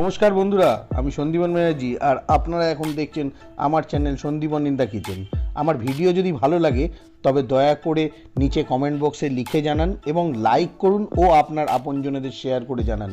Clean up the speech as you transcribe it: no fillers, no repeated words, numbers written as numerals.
নমস্কার বন্ধুরা, আমি সন্দীপন ব্যানার্জি আর আপনারা এখন দেখছেন আমার channel Sandipan in the kitchen. আমার ভিডিও যদি ভালো লাগে তবে দয়া করে নিচে কমেন্ট বক্সে লিখে জানান এবং লাইক করুন ও আপনার আপনজনেদের শেয়ার করে জানান।